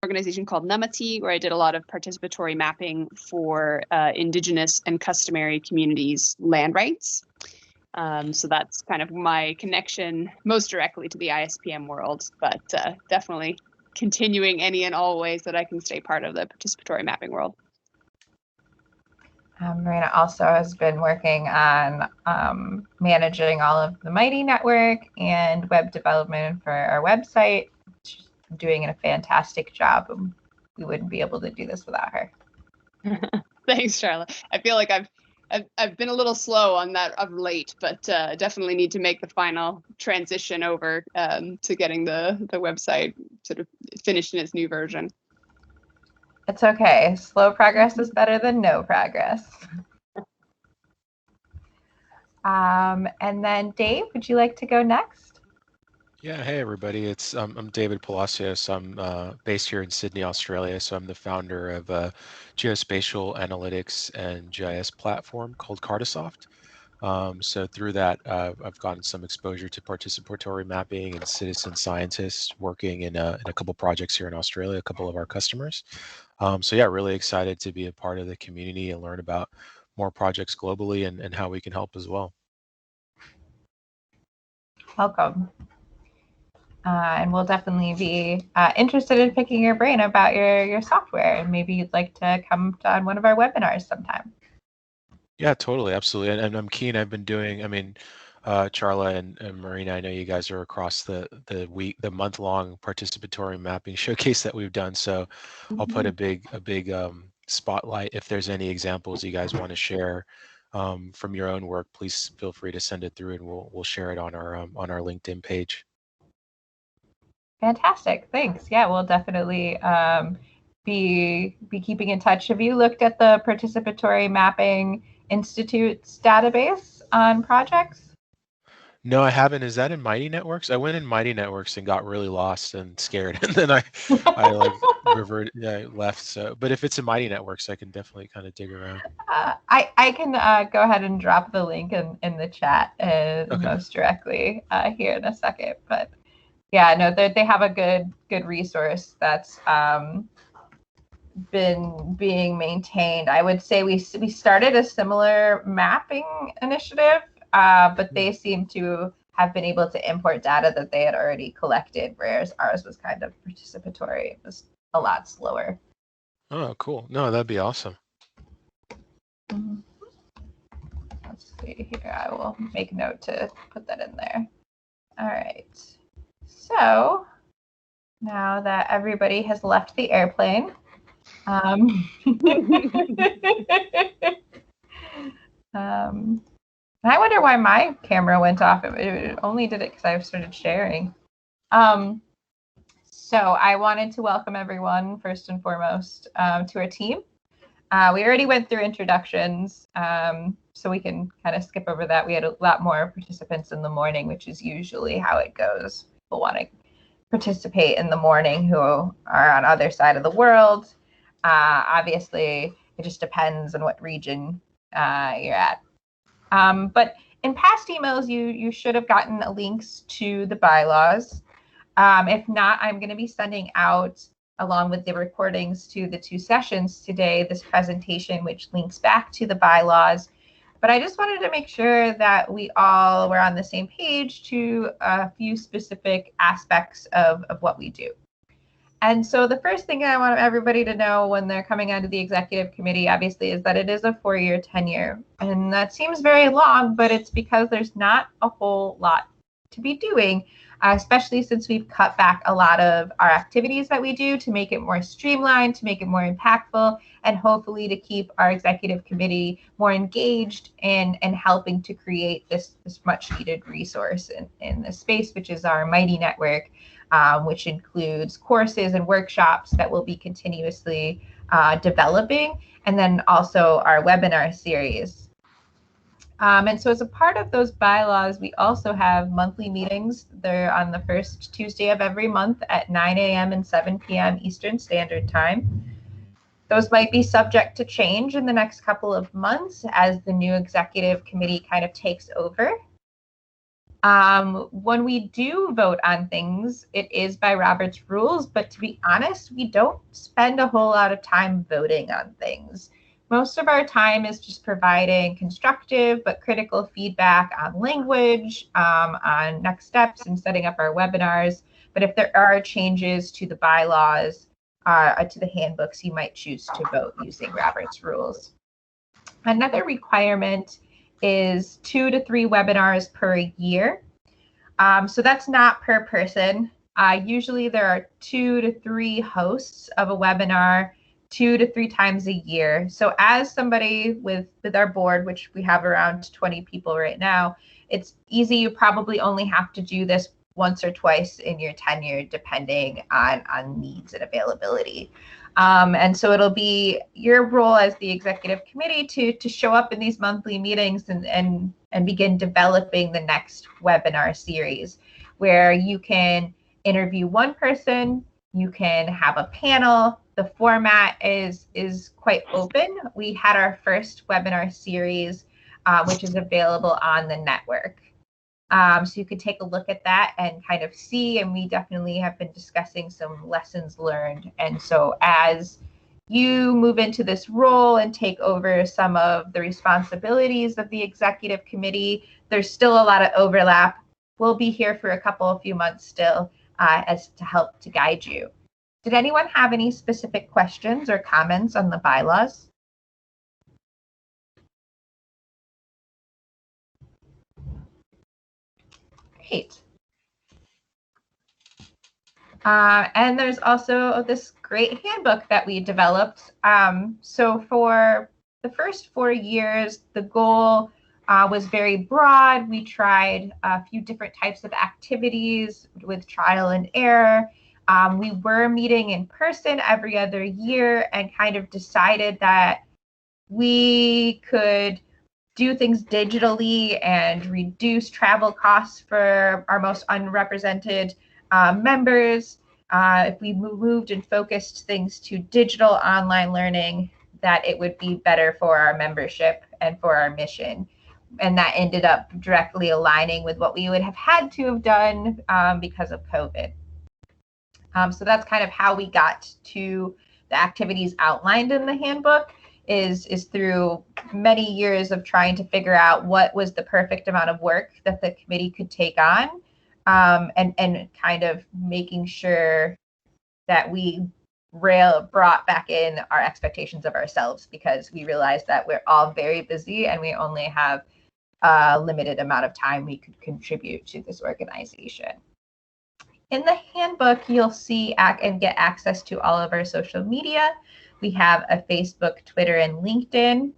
organization called Numati, where I did a lot of participatory mapping for Indigenous and customary communities' land rights. So that's kind of my connection most directly to the ISPM world, but definitely continuing any and all ways that I can stay part of the participatory mapping world. Marina also has been working on managing all of the Mighty network and web development for our website. She's doing a fantastic job. We wouldn't be able to do this without her. Thanks, Charlotte. I feel like I've been a little slow on that of late, but definitely need to make the final transition over to getting the website sort of finished in its new version. It's okay. Slow progress is better than no progress. And then Dave, would you like to go next? Yeah, hey everybody. I'm David Palacios. I'm based here in Sydney, Australia. So I'm the founder of a geospatial analytics and GIS platform called Cartosoft. So through that, I've gotten some exposure to participatory mapping and citizen scientists working in a couple projects here in Australia, a couple of our customers. So yeah, really excited to be a part of the community and learn about more projects globally and how we can help as well. Welcome. And we'll definitely be interested in picking your brain about your software, and maybe you'd like to come on one of our webinars sometime. Yeah, totally, absolutely, and I'm keen. I've been doing. I mean, Charla and Marina, I know you guys are across the month-long participatory mapping showcase that we've done. So I'll put a big spotlight. If there's any examples you guys want to share from your own work, please feel free to send it through, and we'll share it on our LinkedIn page. Fantastic, thanks. Yeah, we'll definitely be keeping in touch. Have you looked at the Participatory Mapping Institute's database on projects? No, I haven't. Is that in Mighty Networks? I went in Mighty Networks and got really lost and scared, and then I like reverted, left. So, but if it's in Mighty Networks, I can definitely kind of dig around. I can go ahead and drop the link in the chat most directly here in a second. But yeah, no, they have a good resource that's been being maintained. I would say we started a similar mapping initiative, but they seem to have been able to import data that they had already collected, whereas ours was kind of participatory. It was a lot slower. Oh, cool. No, that'd be awesome. Let's see here. I will make note to put that in there. All right. So now that everybody has left the airplane, I wonder why my camera went off. It only did it because I started sharing. So I wanted to welcome everyone, first and foremost, to our team. We already went through introductions, so we can kind of skip over that. We had a lot more participants in the morning, which is usually how it goes. People want to participate in the morning who are on other side of the world. Obviously, it just depends on what region you're at. But in past emails, you should have gotten links to the bylaws. If not, I'm going to be sending out, along with the recordings to the 2 sessions today, this presentation, which links back to the bylaws. But I just wanted to make sure that we all were on the same page to a few specific aspects of what we do. And so the first thing I want everybody to know when they're coming onto the executive committee, obviously, is that it is a 4-year tenure. And that seems very long, but it's because there's not a whole lot to be doing, especially since we've cut back a lot of our activities that we do to make it more streamlined, to make it more impactful, and hopefully to keep our executive committee more engaged and helping to create this much needed resource in this space, which is our Mighty network, which includes courses and workshops that will be continuously developing, and then also our webinar series. And so as a part of those bylaws, we also have monthly meetings. They're on the first Tuesday of every month at 9 a.m. and 7 p.m. Eastern Standard Time. Those might be subject to change in the next couple of months as the new executive committee kind of takes over. When we do vote on things, it is by Robert's rules, but to be honest, we don't spend a whole lot of time voting on things. Most of our time is just providing constructive but critical feedback on language, on next steps, and setting up our webinars. But if there are changes to the bylaws, to the handbooks, you might choose to vote using Robert's rules. Another requirement is 2 to 3 webinars per year. So that's not per person. Usually there are 2 to 3 hosts of a webinar 2 to 3 times a year. So as somebody with our board, which we have around 20 people right now, it's easy. You probably only have to do this once or twice in your tenure, depending on needs and availability. And so it'll be your role as the executive committee to show up in these monthly meetings and begin developing the next webinar series, where you can interview one person, you can have a panel. The format is quite open. We had our first webinar series, which is available on the network. So you could take a look at that and kind of see, and we definitely have been discussing some lessons learned. And so as you move into this role and take over some of the responsibilities of the executive committee, there's still a lot of overlap. We'll be here for a few months still as to help to guide you. Did anyone have any specific questions or comments on the bylaws? Great. And there's also this great handbook that we developed. So for the first 4 years, the goal was very broad. We tried a few different types of activities with trial and error. We were meeting in person every other year and kind of decided that we could do things digitally and reduce travel costs for our most unrepresented members. If we moved and focused things to digital online learning, that it would be better for our membership and for our mission. And that ended up directly aligning with what we would have had to have done because of COVID. So that's kind of how we got to the activities outlined in the handbook, is through many years of trying to figure out what was the perfect amount of work that the committee could take on, and kind of making sure that we brought back in our expectations of ourselves, because we realized that we're all very busy and we only have a limited amount of time we could contribute to this organization. In the handbook, you'll see and get access to all of our social media. We have a Facebook, Twitter, and LinkedIn.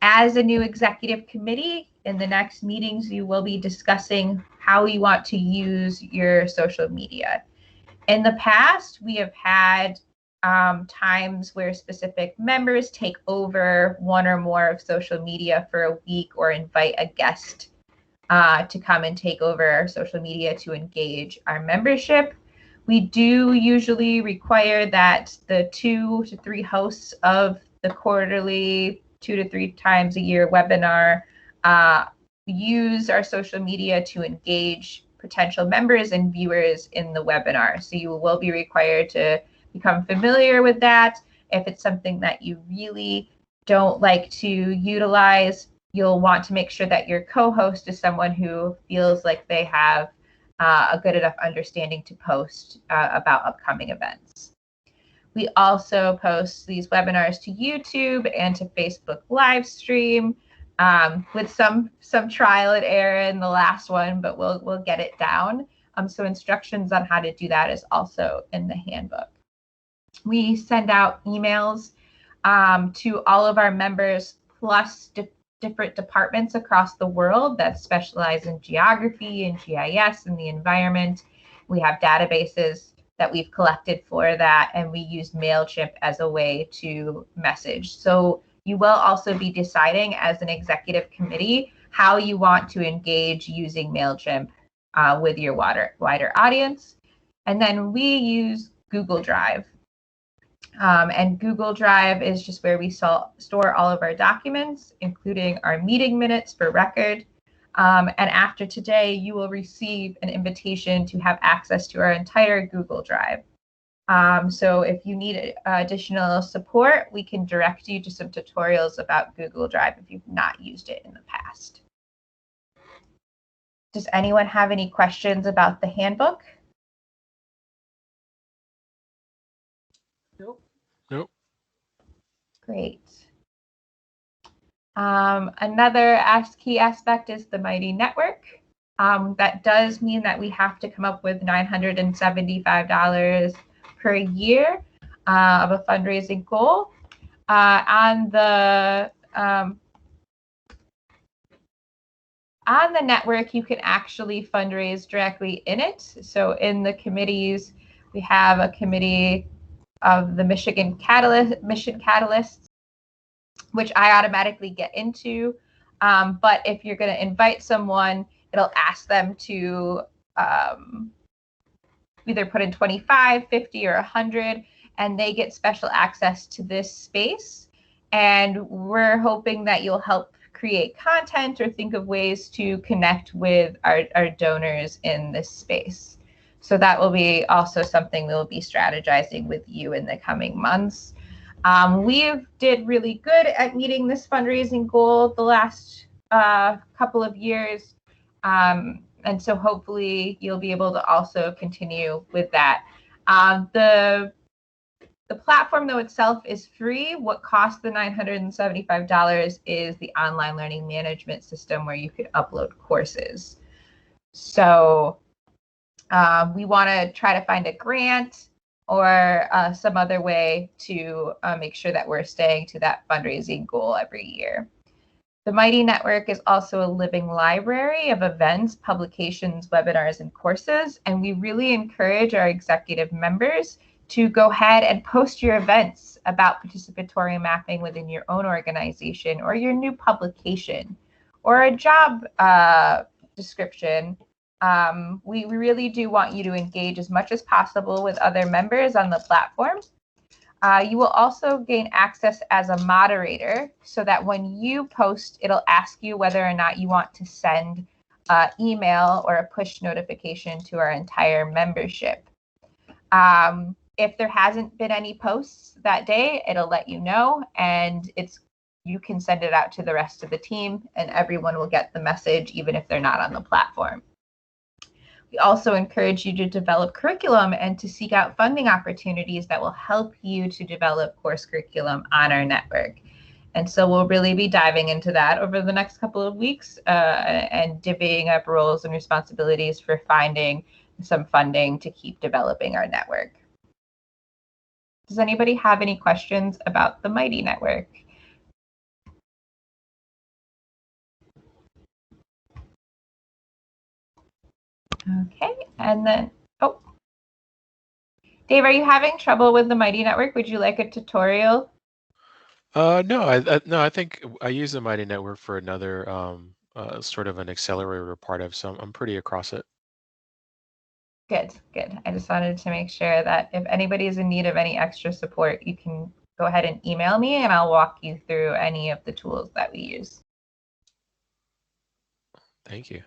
As a new executive committee, in the next meetings, you will be discussing how you want to use your social media. In the past, we have had times where specific members take over one or more of social media for a week, or invite a guest to come and take over our social media to engage our membership. We do usually require that the 2 to 3 hosts of the quarterly 2 to 3 times a year webinar use our social media to engage potential members and viewers in the webinar. So you will be required to become familiar with that. If it's something that you really don't like to utilize, you'll want to make sure that your co-host is someone who feels like they have a good enough understanding to post about upcoming events. We also post these webinars to YouTube and to Facebook live stream, with some trial and error in the last one, but we'll get it down. So instructions on how to do that is also in the handbook. We send out emails to all of our members, plus different departments across the world that specialize in geography and GIS and the environment. We have databases that we've collected for that, and we use MailChimp as a way to message. So you will also be deciding as an executive committee how you want to engage using MailChimp with your wider audience. And then we use Google Drive. And Google Drive is just where we store all of our documents, including our meeting minutes for record. And after today, you will receive an invitation to have access to our entire Google Drive. So if you need additional support, we can direct you to some tutorials about Google Drive if you've not used it in the past. Does anyone have any questions about the handbook? Nope. Great. Another key aspect is the Mighty Network. That does mean that we have to come up with $975 per year of a fundraising goal. On the network, you can actually fundraise directly in it. So in the committees, we have a committee of the Mission Catalysts, which I automatically get into. But if you're going to invite someone, it'll ask them to either put in 25, 50, or 100, and they get special access to this space. And we're hoping that you'll help create content or think of ways to connect with our donors in this space. So that will be also something we'll be strategizing with you in the coming months. We did really good at meeting this fundraising goal the last couple of years. And so hopefully you'll be able to also continue with that. The platform, though, itself is free. What costs the $975 is the online learning management system where you could upload courses. So we want to try to find a grant or some other way to make sure that we're staying to that fundraising goal every year. The Mighty Network is also a living library of events, publications, webinars, and courses, and we really encourage our executive members to go ahead and post your events about participatory mapping within your own organization or your new publication or a job description. We really do want you to engage as much as possible with other members on the platform. You will also gain access as a moderator so that when you post, it'll ask you whether or not you want to send email or a push notification to our entire membership. If there hasn't been any posts that day, it'll let you know, and you can send it out to the rest of the team, and everyone will get the message even if they're not on the platform. We also encourage you to develop curriculum and to seek out funding opportunities that will help you to develop course curriculum on our network. And so we'll really be diving into that over the next couple of weeks and divvying up roles and responsibilities for finding some funding to keep developing our network. Does anybody have any questions about the Mighty Network? Okay, and then, oh, Dave, are you having trouble with the Mighty Network? Would you like a tutorial? No, I think I use the Mighty Network for another sort of an accelerator we're part of, so I'm pretty across it. Good. I just wanted to make sure that if anybody is in need of any extra support, you can go ahead and email me and I'll walk you through any of the tools that we use. Thank you.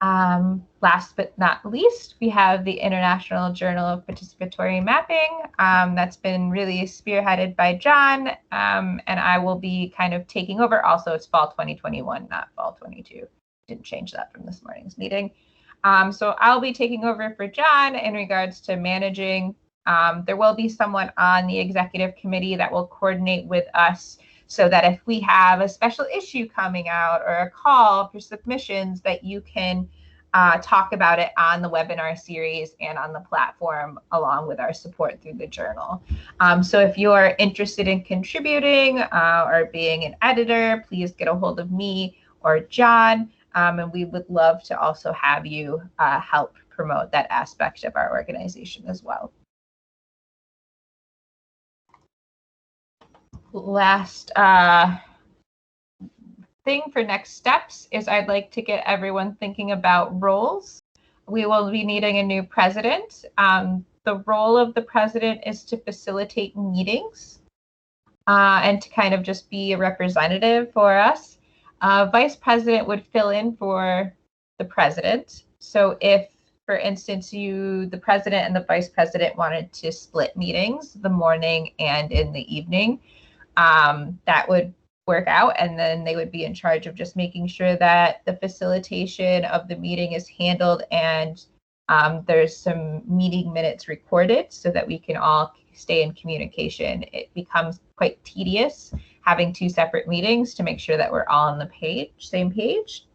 Last but not least, we have the International Journal of Participatory Mapping. That's been really spearheaded by John, and I will be kind of taking over. Also, it's fall 2021, not fall 22. Didn't change that from this morning's meeting. So I'll be taking over for John in regards to managing. There will be someone on the executive committee that will coordinate with us so that if we have a special issue coming out or a call for submissions, that you can talk about it on the webinar series and on the platform along with our support through the journal. So if you're interested in contributing or being an editor, please get a hold of me or John. And we would love to also have you help promote that aspect of our organization as well. Last thing for next steps is I'd like to get everyone thinking about roles. We will be needing a new president. The role of the president is to facilitate meetings and to kind of just be a representative for us. Vice president would fill in for the president. So if, for instance, the president and the vice president wanted to split meetings, the morning and in the evening, that would work out, and then they would be in charge of just making sure that the facilitation of the meeting is handled, and there's some meeting minutes recorded so that we can all stay in communication. It becomes quite tedious having two separate meetings to make sure that we're all on the same page.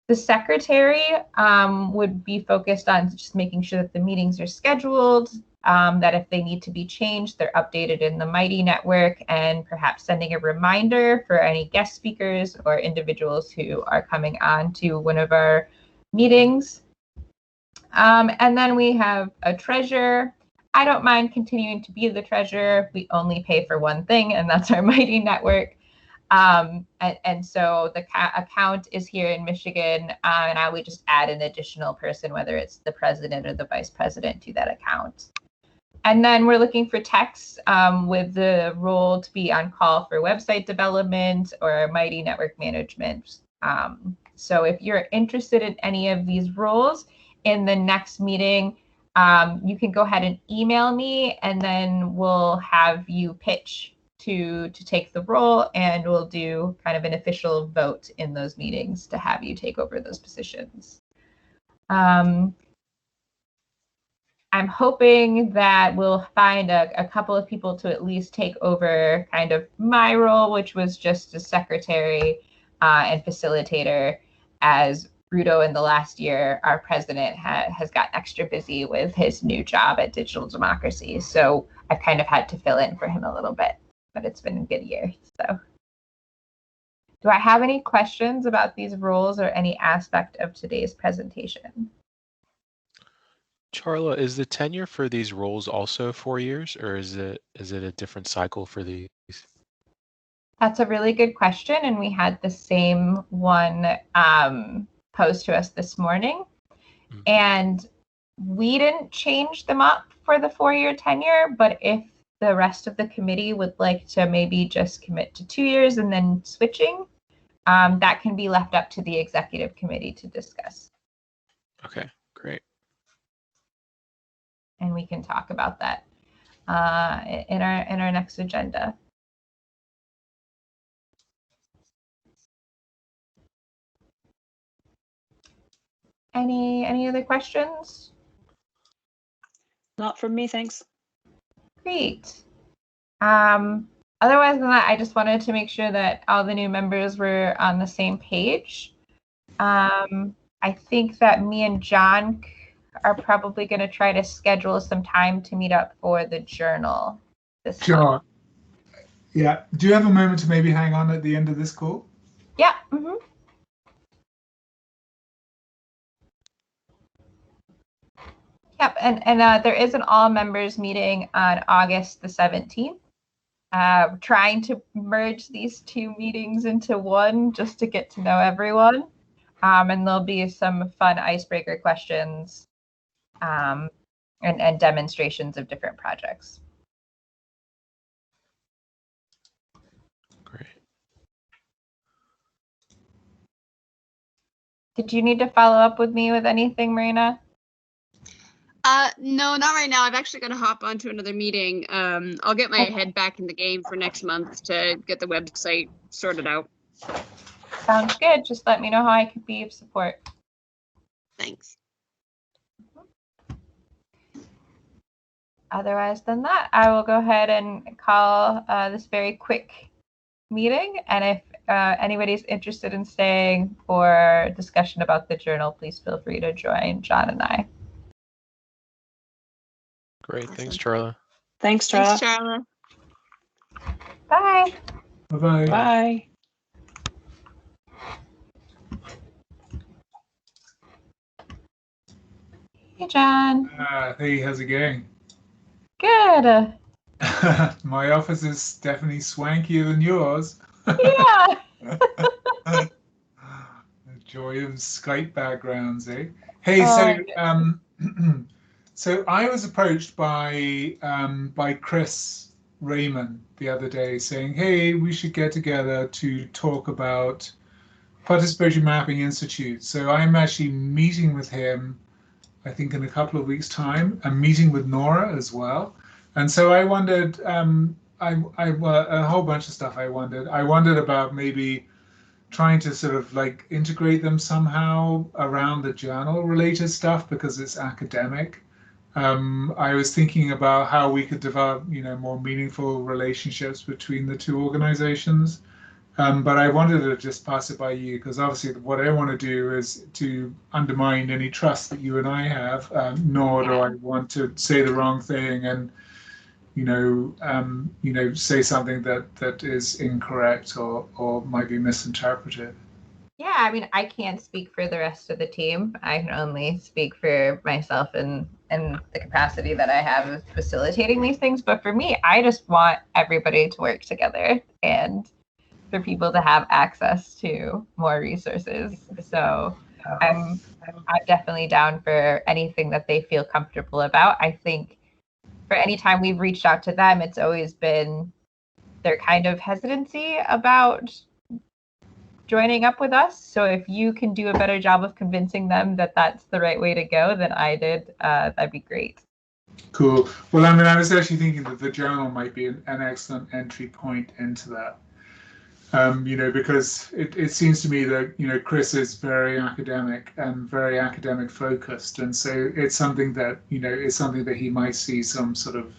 The secretary would be focused on just making sure that the meetings are scheduled, that if they need to be changed, they're updated in the Mighty network, and perhaps sending a reminder for any guest speakers or individuals who are coming on to one of our meetings. And then we have a treasurer. I don't mind continuing to be the treasurer. We only pay for one thing, and that's our Mighty network. And so the account is here in Michigan, and I would just add an additional person, whether it's the president or the vice president, to that account. And then we're looking for techs with the role to be on call for website development or Mighty network management. So if you're interested in any of these roles in the next meeting, you can go ahead and email me, and then we'll have you pitch to take the role, and we'll do kind of an official vote in those meetings to have you take over those positions. I'm hoping that we'll find a couple of people to at least take over kind of my role, which was just a secretary and facilitator, as Rudo in the last year, our president, has gotten extra busy with his new job at Digital Democracy. So I've kind of had to fill in for him a little bit, but it's been a good year. So do I have any questions about these roles or any aspect of today's presentation? Charla, is the tenure for these roles also 4 years, or is it a different cycle for these? That's a really good question, and we had the same one posed to us this morning. Mm-hmm. And we didn't change them up for the 4-year tenure, but if the rest of the committee would like to maybe just commit to 2 years and then switching, that can be left up to the executive committee to discuss. Okay, great. And we can talk about that in our next agenda. Any other questions? Not from me, thanks. Great. Otherwise than that, I just wanted to make sure that all the new members were on the same page. I think that me and John are probably going to try to schedule some time to meet up for the journal this month. Yeah. Do you have a moment to maybe hang on at the end of this call? Yeah. Mm-hmm. Yep, and there is an all members meeting on August the 17th. We're trying to merge these two meetings into one just to get to know everyone. And there'll be some fun icebreaker questions and demonstrations of different projects. Great. Did you need to follow up with me with anything, Marina? No, not right now. I've actually got to hop onto another meeting. I'll get my head back in the game for next month to get the website sorted out. Sounds good. Just let me know how I can be of support. Thanks. Otherwise than that, I will go ahead and call this very quick meeting. And if anybody's interested in staying for discussion about the journal, please feel free to join John and I. Great. Awesome. Thanks, Charla. Thanks, Charla. Thanks, Charla. Bye. Bye-bye. Bye. Hey, John. Hey, how's it going? Good. My office is definitely swankier than yours. Yeah. The joy of Skype backgrounds, eh? Hey, so I was approached by Chris Raymond the other day saying, hey, we should get together to talk about Participatory Mapping Institute. So I'm actually meeting with him, I think in a couple of weeks' time. I'm meeting with Nora as well. And so I wondered, a whole bunch of stuff I wondered. I wondered about maybe trying to sort of like integrate them somehow around the journal related stuff because it's academic. I was thinking about how we could develop, more meaningful relationships between the two organizations. But I wanted to just pass it by you because obviously what I want to do is to undermine any trust that you and I have, nor do I want to say the wrong thing and say something that is incorrect or might be misinterpreted. Yeah, I mean, I can't speak for the rest of the team. I can only speak for myself and the capacity that I have of facilitating these things. But for me, I just want everybody to work together and for people to have access to more resources. So I'm definitely down for anything that they feel comfortable about. I think for any time we've reached out to them, it's always been their kind of hesitancy about joining up with us. So if you can do a better job of convincing them that that's the right way to go than I did, that'd be great. Cool. Well, I mean, I was actually thinking that the journal might be an excellent entry point into that. Because it seems to me that, Chris is very academic and very academic focused. And so it's something that, is something that he might see some sort of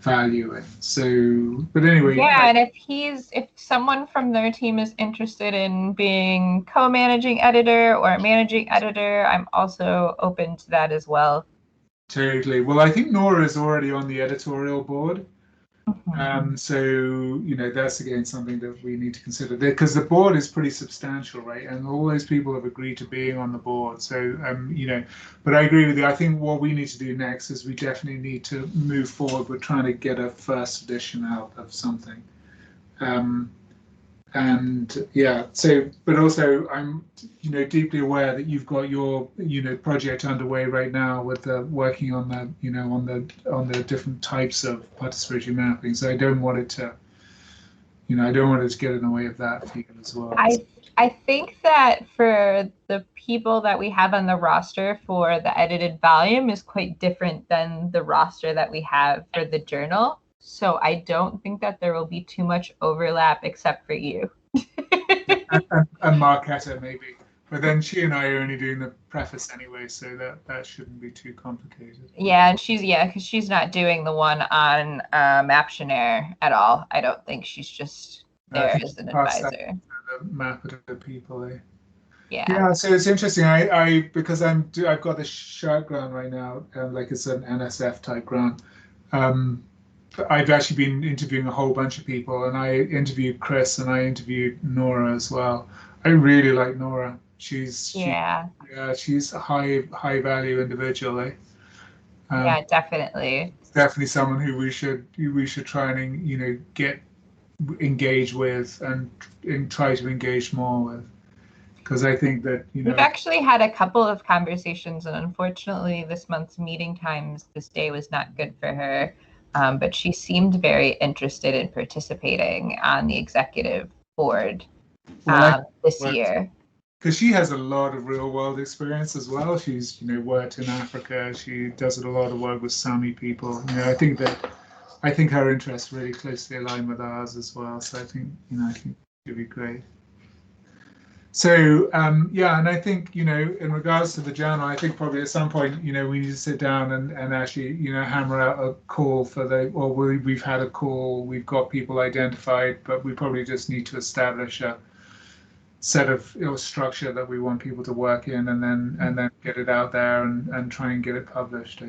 value in. So, but anyway. Yeah, and if someone from their team is interested in being co-managing editor or managing editor, I'm also open to that as well. Totally. Well, I think Nora is already on the editorial board. So, that's again something that we need to consider because the board is pretty substantial, right? And all those people have agreed to being on the board. So, but I agree with you. I think what we need to do next is we definitely need to move forward with trying to get a first edition out of something. And yeah, so, but also I'm, deeply aware that you've got your, project underway right now with working on the, on the different types of participatory mapping. So I don't want it to, I don't want it to get in the way of that for you as well. I think that for the people that we have on the roster for the edited volume is quite different than the roster that we have for the journal. So I don't think that there will be too much overlap except for you. and Marketta maybe, but then she and I are only doing the preface anyway, so that shouldn't be too complicated. Yeah, and because she's not doing the one on Maptionaire at all. I don't think she's just there as an advisor. The map of the people. Yeah, so it's interesting. I because I've got this shirt grant right now, like it's an NSF type grant. I've actually been interviewing a whole bunch of people, and I interviewed Chris and I interviewed Nora as well. I really like Nora. She's a high value individual. Yeah, definitely. Definitely someone who we should try and engage with and try to engage more with. Because I think that, We've actually had a couple of conversations, and unfortunately this month's meeting times, this day was not good for her. But she seemed very interested in participating on the executive board this year. Because she has a lot of real world experience as well. She's, worked in Africa. She does a lot of work with Sami people. I think her interests really closely align with ours as well. So I think it'd be great. So, and I think, in regards to the journal, I think probably at some point, we need to sit down and actually, hammer out a call we've had a call, we've got people identified, but we probably just need to establish a set of structure that we want people to work in and then get it out there and try and get it published.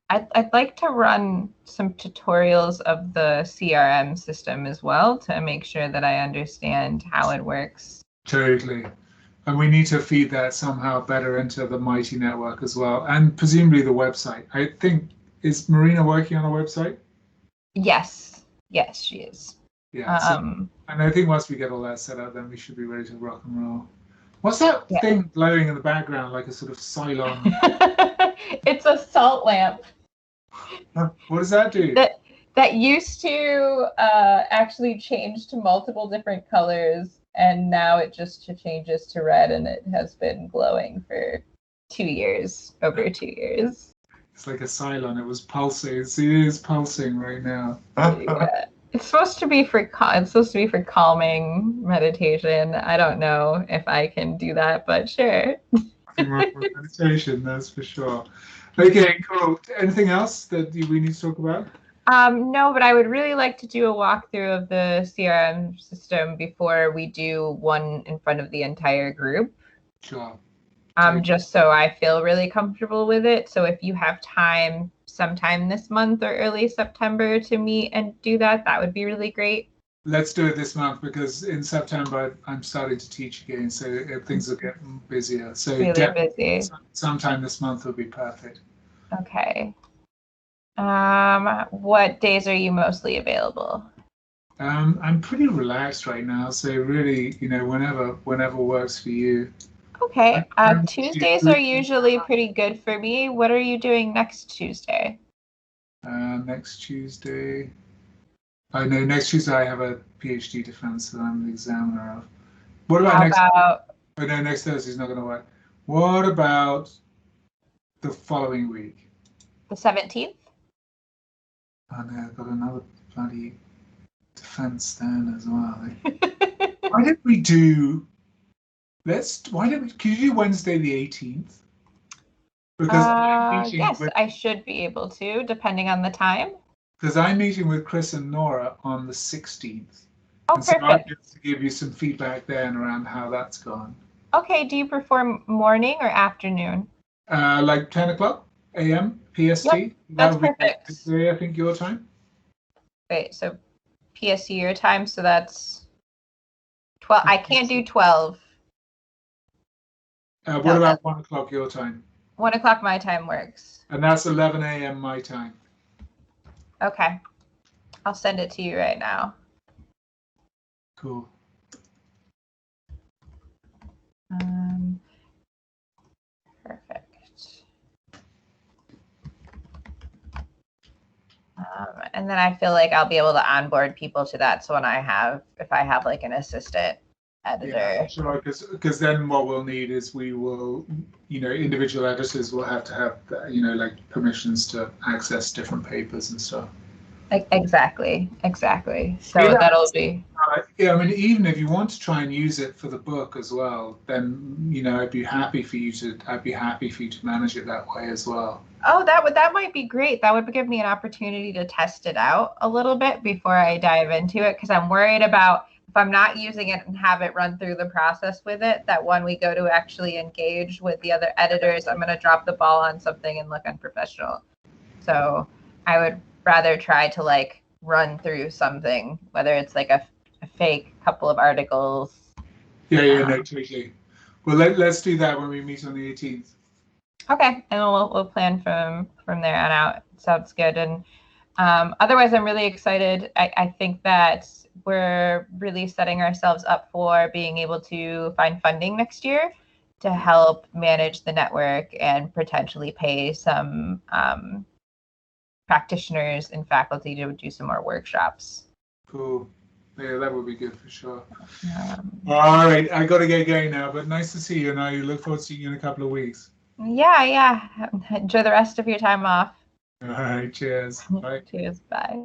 I'd like to run some tutorials of the CRM system as well to make sure that I understand how it works. Totally. And we need to feed that somehow better into the Mighty network as well. And presumably the website. I think, is Marina working on a website? Yes, she is. Yeah. And I think once we get all that set up, then we should be ready to rock and roll. What's that thing glowing in the background like a sort of Cylon? It's a salt lamp. What does that do? That used to actually change to multiple different colors and now it just changes to red, and it has been glowing for 2 years, over 2 years. It's like a Cylon. It was pulsing. It is pulsing right now. Yeah. It's supposed to be for calming meditation. I don't know if I can do that, but sure. Meditation, that's for sure. Okay, cool. Anything else that we need to talk about? No, but I would really like to do a walkthrough of the CRM system before we do one in front of the entire group. Sure. Just so I feel really comfortable with it. So if you have time sometime this month or early September to meet and do that, that would be really great. Let's do it this month, because in September I'm starting to teach again, so things will get busier. So really busy. Sometime this month will be perfect. Okay. What days are you mostly available? I'm pretty relaxed right now, so really, whenever works for you. Okay. Tuesdays are usually pretty good for me. What are you doing next Tuesday? Next Tuesday. I know next Tuesday I have a PhD defense that I'm the examiner of. What about next Thursday's not going to work. What about the following week? The 17th? Oh no, I've got another bloody defense then as well. Why don't we do? Could you do Wednesday the 18th? Because yes, I should be able to, depending on the time. Because I'm meeting with Chris and Nora on the 16th. Oh, and so perfect. I'll be able to give you some feedback then around how that's gone. Okay, do you prefer morning or afternoon? Like 10 o'clock a.m. PST? Yep, that's perfect. I think your time? Wait, so PST your time, so that's 12. I can't do 12. What about 1 o'clock your time? 1 o'clock my time works. And that's 11 a.m. my time. Okay. I'll send it to you right now. Cool. Perfect. And then I feel like I'll be able to onboard people to that. So if I have like an assistant editor. Yeah, sure. Because then what we'll need is we will, individual editors will have to have, like permissions to access different papers and stuff. Exactly. So yeah, that'll be. Yeah, I mean, even if you want to try and use it for the book as well, then I'd be happy for you to manage it that way as well. Oh, that might be great. That would give me an opportunity to test it out a little bit before I dive into it, because I'm worried about if I'm not using it and have it run through the process with it, that when we go to actually engage with the other editors, I'm going to drop the ball on something and look unprofessional. So I would rather try to run through something, whether it's like a fake couple of articles. Yeah, no, totally. Well, let's do that when we meet on the 18th. Okay, and we'll plan from there on out. Sounds good. And otherwise, I'm really excited. I think that we're really setting ourselves up for being able to find funding next year to help manage the network and potentially pay some practitioners and faculty to do some more workshops. Cool. Yeah, that would be good for sure. All right, I got to get going now, but nice to see you, and I look forward to seeing you in a couple of weeks. Yeah. Enjoy the rest of your time off. All right, cheers. Bye. Cheers. Bye.